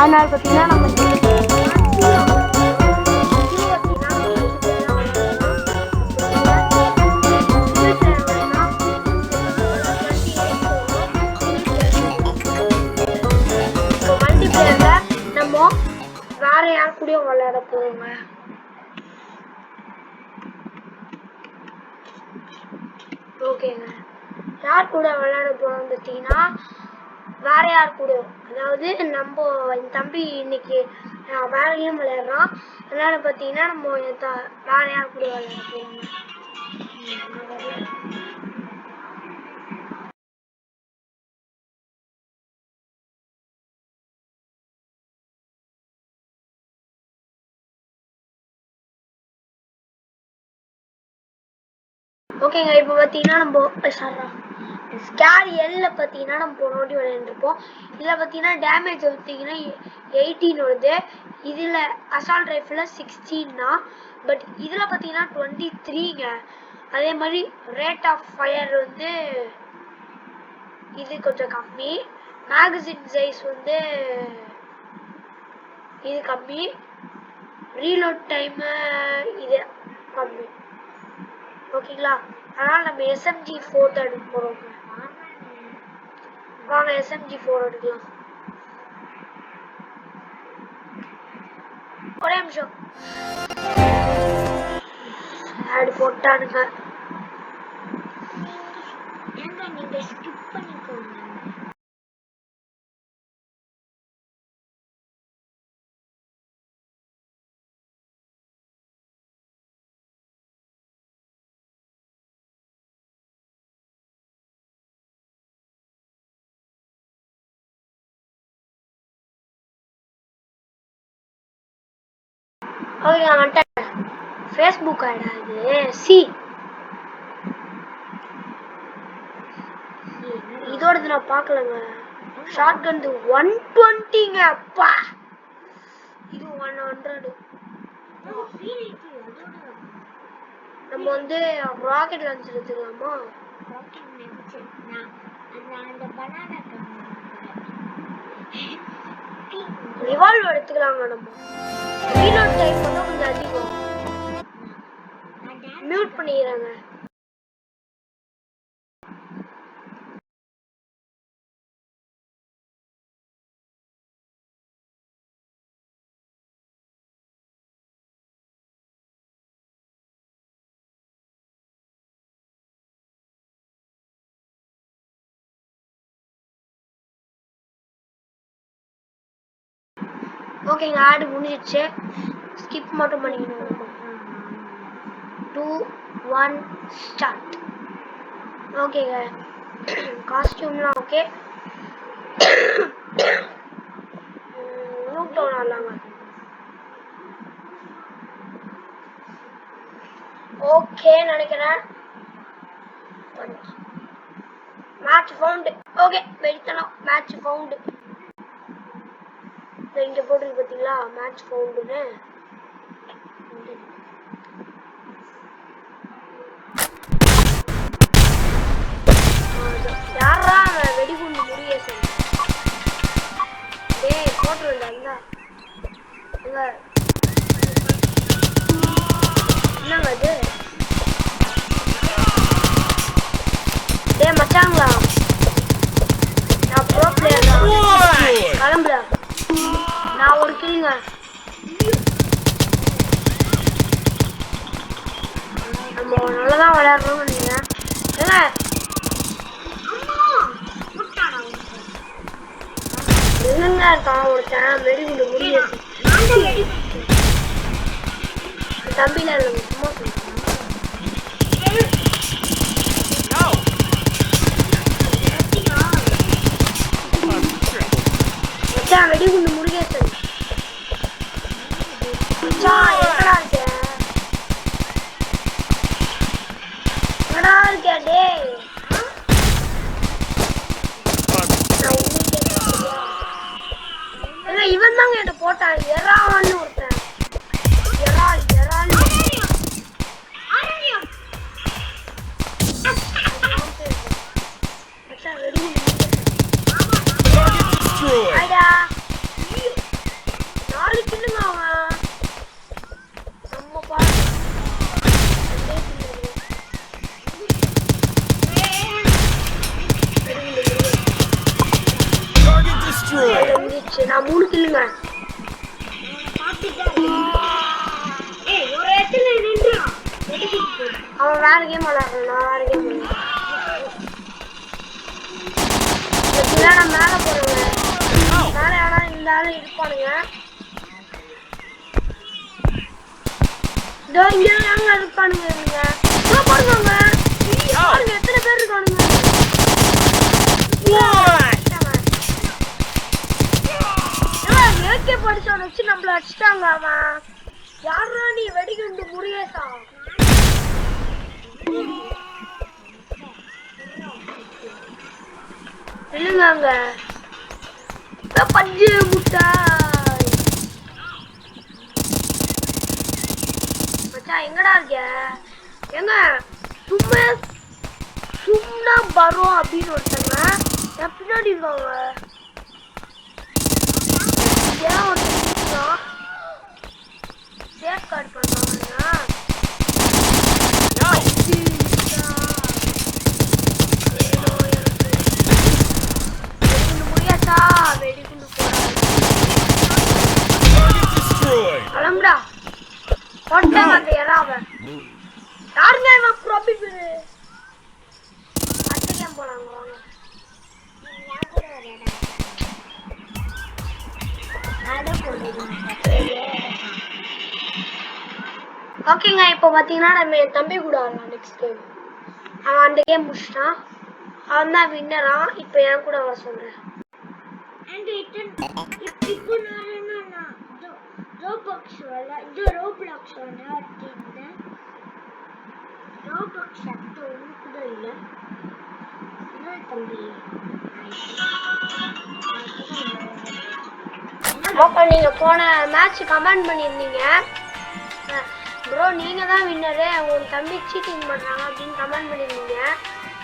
அதனால பார்த்தீங்கன்னா நம்ம வேற யார் கூட விளையாட போறோங்க. ஓகேங்க, யார் கூட விளையாட போறோம் பார்த்தீங்கன்னா வேற யார் கூட, அதாவது நம்ம என் தம்பி இன்னைக்கு வேற கேம் விளையாடுறான். அதனால பார்த்தீங்கன்னா நம்ம வேற யார் கூட விளையாட போறோங்க. ஓகேங்க, இப்போ பார்த்தீங்கன்னா நம்ம ஸ்கேர் எல்ல பார்த்தீங்கன்னா நம்ம போன வாட்டி விளையாண்டுருப்போம். இதில் பார்த்தீங்கன்னா டேமேஜ் பார்த்தீங்கன்னா 18 வருது. இதில் அசால்ட் ரைஃபிளில் 16 தான். பட் இதில் பார்த்தீங்கன்னா 23ங்க. அதே மாதிரி ரேட் ஆஃப் ஃபயர் வந்து இது கொஞ்சம் கம்மி. மேகசின் சைஸ் வந்து இது கம்மி. ரீலோட் டைமு இது கம்மி. ஓகேங்களா, அதனால் நம்ம SMG 4 தான் எடுக்க போகிறோம். வாங்க SMG 4 எடுக்கலாம். ஒரே நிமிஷம் ஆட் போட்டானுங்க. நீங்க ஸ்கிப் பண்ணிக்கோங்க. ஓகே, நான் வந்துட்டேன். ஃபேஸ்புக் ஆடா இது? இதோடது நான் பார்க்கலங்க. ஷார்ட் கன் 120ங்க. அப்பா, இது 100. நம்ம வந்து ராக்கெட் லான்ச்சர் எடுத்துக்கலாமா? ரிவால்வர் எடுத்துக்கலாங்க. நம்ம ரீலோட் டைம் வந்து கொஞ்சம் அதிகம். மியூட் பண்ணிடுறாங்க. ஓகேங்க, ஆடு முடிஞ்சிடுச்சு. ஸ்கிப் மட்டும் பண்ணிக்கணும். 2 1 ஸ்டார்ட். ஓகேங்க, காஸ்டியூம்லாம் ஓகே. லூக் டவுன் ஆடலாங்க. ஓகே நினைக்கிறேன். Match found. ஓகே, வெயிட்டலாம். மேட்ச் ஃபவுண்ட் இங்க போட்டுருக்கு பார்த்தீங்களா? மேட்ச் ஃபவுண்டுன்னு. யாரா வெடிகுண்டு முருகேசன்? டேய் போட்டுருந்தா என்னங்க அது? டேய் மச்சாங்களா, நான் ப்ரோ பிளேயர் தான். கிளம்புற. நான் ஒரு கிளிங்க. நம்ம நல்லதான் விளையாடுறோம்னு நினைக்கிறேன். என்னங்க இருக்கான் ஒருத்தன் வெடிகுண்டு முடியாது. தம்பில இல்லைங்க, சும்மா மச்சான் வெடிகுண்டு முருகேசன். மச்சான் எங்கடா இருக்க? எங்கடா இருக்க? டேய் இவன் தாங்க என்கிட்ட போட்டான். எறான்னு ஒருத்தன். எறால் நான் 3 கில்லுங்க. அவன் வேற கேம் விளையாடுறான், நான் வேற கேம் விளையாடுறேன். நான் மேல போறேங்க. மேல யாரா இருந்தாலும் இருப்பானுங்க. இதோ இங்க இருப்பானுங்க. பாருங்க எத்தனை பேர் இருக்கானுங்க. ஏகே படிச்சவனை வச்சு நம்மள அடிச்சிட்டாங்க. அவன் யாரா நீ? வெடிகுண்டு முருகேசா? இல்லைங்க பஞ்சு முட்டாய் மச்சான் எங்கடா இருக்க? எங்க சும்மா வரும் அப்படின்னு ஒருத்தங்க என் பின்னாடி இருக்காங்க. ஏன் ஒருத்தர் சேஃப் கார்டு பண்றாங்க. வெடிகுண்டு கிளம்புடா கொண்டாங்க அந்த இறாவ. யாருங்க இவன் ப்ராபிபிள்? அடுத்த கேம் போலாங்க வாங்க. ஓகேங்க இப்போ பாத்தீங்கன்னா நம்ம என் தம்பி கூட ஆடலாம் நெக்ஸ்ட் கேம். அவன் அந்த கேம் முடிச்சிட்டான். அவன் தான் வின்னரா. இப்போ என் கூட வர சொல்றேன். இப்போ நான் ரோபாக்ஸ் வாला இது ரோப்ளாக்ஸ் வாला இருக்கீங்க. ரோபாக்ஸ் அப்போ கூட இல்ல. என்ன தம்பி? ஓகே நீங்க போன மேட்ச் கமெண்ட் பண்ணிருந்தீங்க. ப்ரோ நீங்க தான் வின்னரு, உங்க தம்பி சீட்டிங் பண்றாங்க அப்படின்னு கமெண்ட் பண்ணிருந்தீங்க.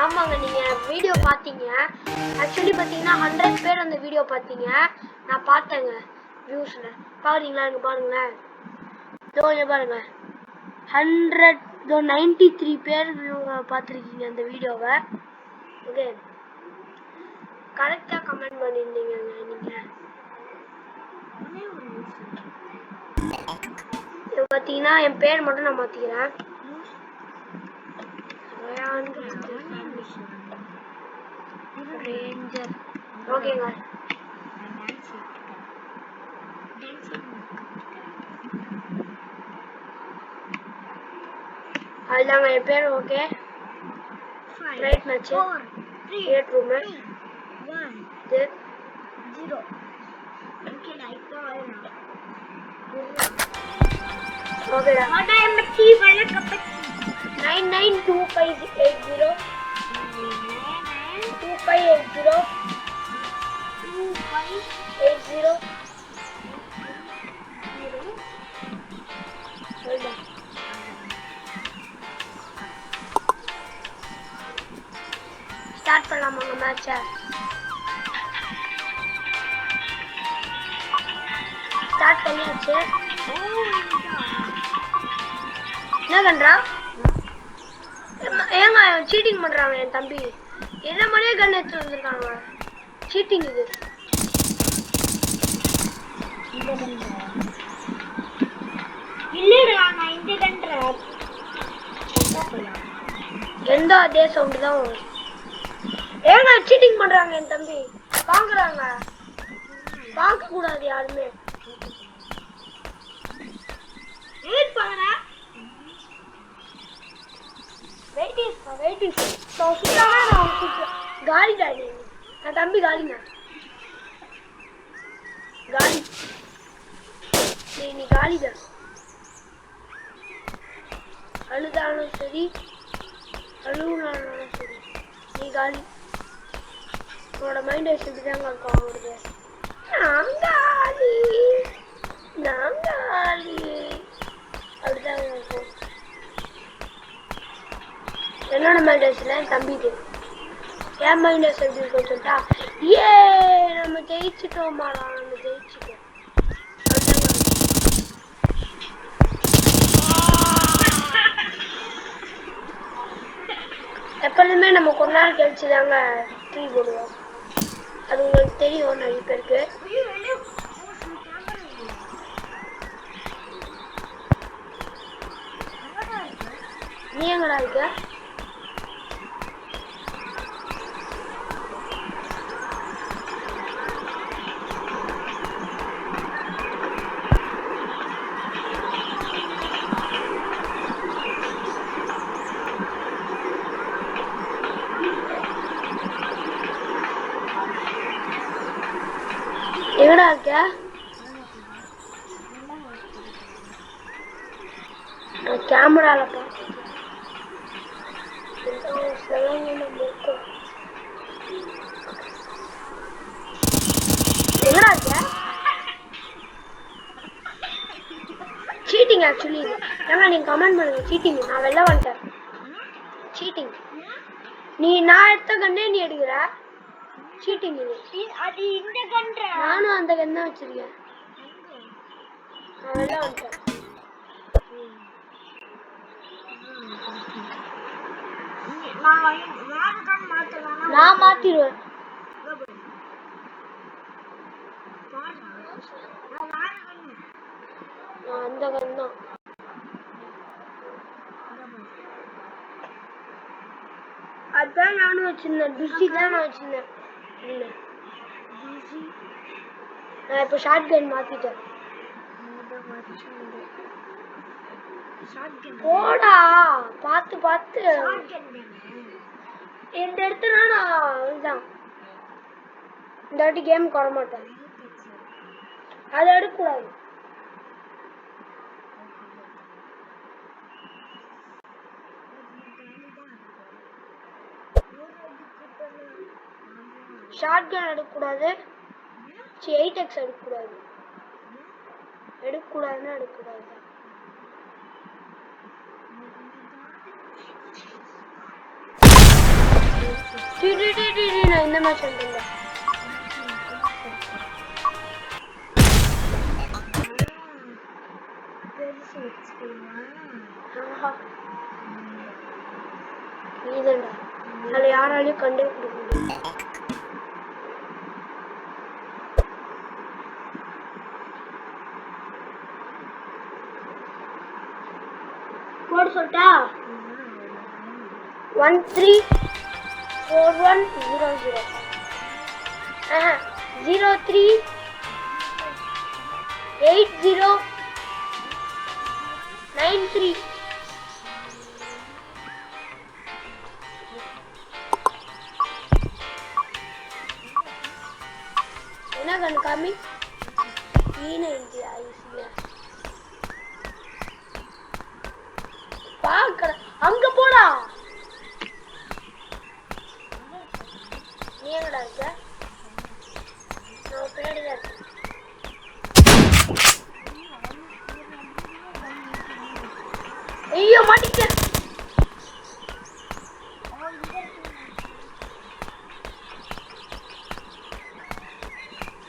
ஆமாங்க நீங்க வீடியோ பாத்தீங்க. ஆக்சுவலி பாத்தீங்கன்னா 100 பேர் அந்த வீடியோ பாத்தீங்க. நான் பார்த்தேங்க வியூஸ்ல. பாருங்களா இங்க பாருங்களேன். இதோ இங்க பாருங்க 93 பேர் பார்த்துருக்கீங்க அந்த வீடியோவை. ஓகே கரெக்டா கமெண்ட் பண்ணிருந்தீங்க நீங்க. இப்போ பாத்தீங்கன்னா என் பேர் மட்டும் நான் மாத்திக்கிறேன். ரேஞ்சர். ஓகேங்க அதுதாங்க என் பேர். Okay right match 8 room 1 0. ஓகேடா இப்போ ஓகேடா வாடா எம்டி வல கப்பச்சி 992580 2580 2580 ஸ்டார்ட் பண்ணலாமாங்க மேட்சை? ஸ்டார்ட் பண்ணியாச்சு. என்ன பண்றா? ஏங்க சீட்டிங் பண்றாங்க என் தம்பி. என்ன மாதிரியே கன் எடுத்து வந்திருக்காங்க. சீட்டிங் இது. இல்லடா நான் இந்த கண்ட்ரா எந்த அதே சவுண்ட் தான் வரும். ஏங்க சீட்டிங் பண்றாங்க என் தம்பி. வாங்குறாங்க. பார்க்க கூடாது யாருமே. வெயிட் பண்ணுங்க. வெயிட்டிங் காலி டாடி. என் தம்பி காலிங்க. காலி நீ காலிதான். அழுதாலும் சரி அழுகுனாலும் சரி நீ காலி. உன்னோட மைண்ட் வைஸ் இப்படிதாங்க இருக்கும். அவங்களுக்கு நாங்காலி அப்படிதாங்க இருக்கும். என்னோட மைண்ட் வைஸ்ல தம்பிது. என் மைண்ட் வைஸ் எப்படி இருக்கும் சொல்லிட்டா ஏ நம்ம ஜெயிச்சுட்டோமாடா நம்ம ஜெயிச்சுட்டோம். எப்பொழுதுமே நம்ம கொஞ்ச நாள் கழிச்சுதாங்க ட்ரீ போடுவோம். அது உங்களுக்கு தெரியும் நிறைய பேருக்கு. நீ எங்கடா இருக்க? எங்கடா இருக்க? நான் கேமரால பார்த்தேன். எங்கடா இருக்க? சீட்டிங் ஆக்சுவலி இது. ஏன்னா நீங்க கமெண்ட் பண்ணுங்க சீட்டிங். நான் வெளில வந்துட்டேன். சீட்டிங். நீ நான் எடுத்த கண்ணே நீ எடுக்கிற. சீட்டிங் இது. அது இந்த கண்ணா. நானும் அந்த கண்ணை தான் வச்சிருக்கேன். நான் வெளில வந்துட்டேன். நான் மாத்திடுவேன். அந்த கண் தான். அதான் நானும் வச்சிருந்தேன். துசி தான் நான் வச்சிருந்தேன். இல்ல நான் இப்போ ஷார்ட் கன் மாத்திட்டேன். போடா பார்த்து பார்த்து. இந்த இடத்துல நான் இதுதான் இந்த வாட்டி கேமுக்கு வர மாட்டேன். அதை எடுக்கக்கூடாது. ஷார்ட் கன் எடுக்கக்கூடாது. 8x எடுக்கக்கூடாது. எடுக்கக்கூடாதுன்னா எடுக்கக்கூடாது. நான் இந்த மேட்ச் வந்துட்டேன். நீதான்டா. அதில் யாராலையும் கண்டே பிடிக்க முடியாது. கோடு சொல்லிட்டா 134100 038093. என்ன கண்ணு காமி? அங்க போடா. நீ எங்கடா இருக்க? நான் பின்னாடிதான் இருக்கேன். ஐயோ மாட்டிக்கிட்டேன்.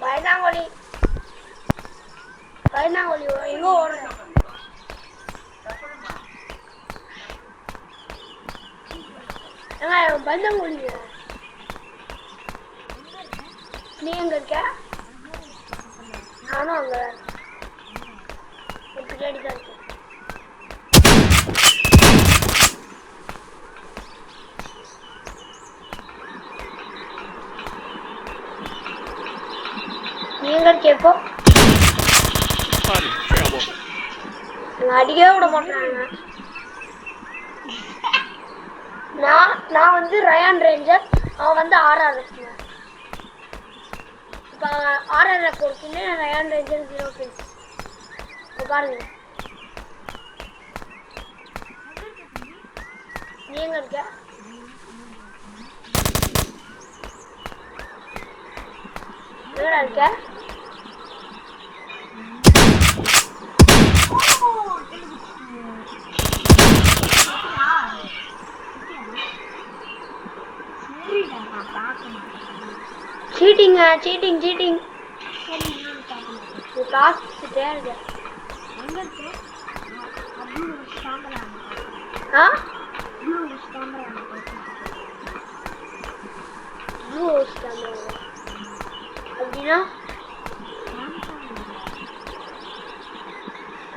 பயந்தாங்கோலி பயந்தாங்கோலி எங்கோ ஓடுறேன். பயந்தாங்கோலி நீ எங்க இருக்க? நானும் அங்க பின்னாடி தான் இருக்கேன். நீ எங்க இருக்க? இப்போ அடிக்கவே விட மாட்டாங்க. நான் வந்து ரயான் ரேஞ்சர், அவன் வந்து RRF. இப்போ RRF பொறுத்துன்னு ரயான் ரேஞ்சர் 0 kills. இப்போ பாருங்க. நீ எங்க இருக்க? எங்கடா இருக்க? சீட்டிங்க சீட்டிங் சீட்டிங். பார்த்துட்டே இருக்க.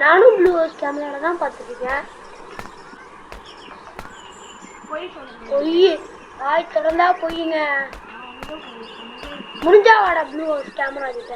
நானும் ப்ளூ ஹவுஸ் கேமரால தான் பார்த்துருக்கேன். பொய் வாய் திறந்தா பொய்யுங்க. முடிஞ்சா வாடா ப்ளூ ஹவுஸ் கேமரா கிட்ட.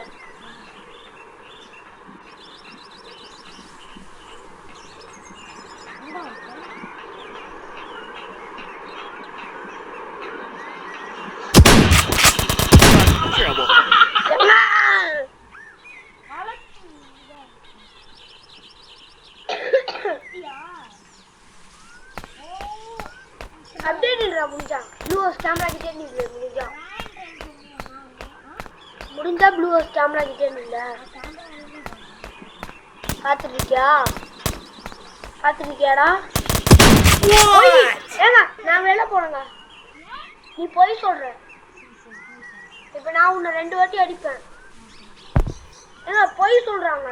அப்டேட் இல்லடா முடிஞ்சா ப்ளூ ஹவுஸ் கேமரா கிட்டே நில்ல. முடிஞ்சா ப்ளூ ஹவுஸ் கேமரா கிட்டே நில்ல. பாத்துருக்கியாடா? ஏங்க நான் வெளில போறேங்க. நீ போய் சொல்ற. இப்ப நான் உன்னை 2 வாட்டி அடிப்பேன். ஏங்க போய் சொல்றாங்க.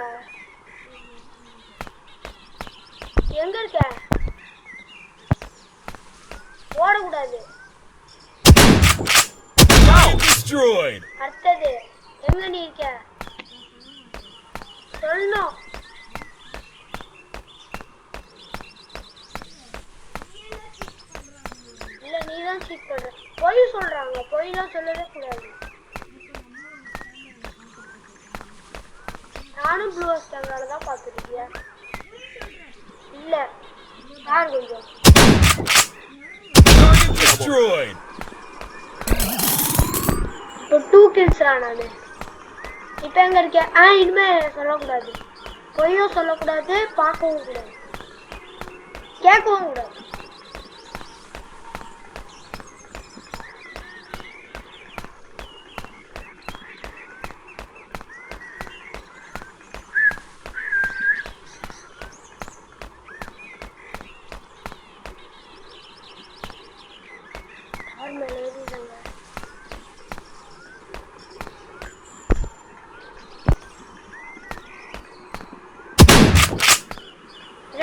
எங்க இருக்க? ஓடக்கூடாது. அடுத்தது எங்க நீ இருக்க சொல்லணும். இல்ல நீதான் சீட் பண்ற. பொய் சொல்றாங்க. பொய்லாம் சொல்லவே கூடாது. நானும் ப்ளூ ஹவுஸ் கேமரால தான் பார்த்துருக்கேன். இல்ல யார் கொஞ்சம் இப்போ 2 kills நானு. இப்போ எங்க இருக்கேன்? இனிமே சொல்லக்கூடாது. பொய்யும் சொல்லக்கூடாது, பார்க்கவும் கூடாது, கேட்கவும் கூடாது.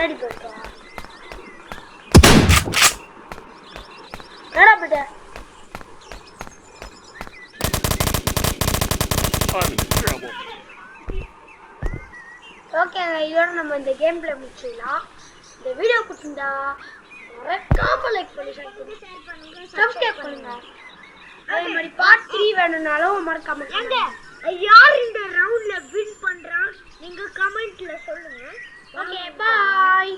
ready போட்டா என்னடா போட்ட? ஓகே இதோட நம்ம இந்த கேம் பிளே முடிச்சிடலாம். இந்த வீடியோ பிடிச்சிருந்தா மறக்காம லைக் பண்ணி சப்ஸ்கிரைப் பண்ணுங்க. அதே மாதிரி பார்ட் 3 வேணும்னாலும் மறக்காம யார் இந்த ரவுண்ட்ல வின் பண்றா நீங்க கமெண்ட்ல சொல்லுங்க. Okay bye.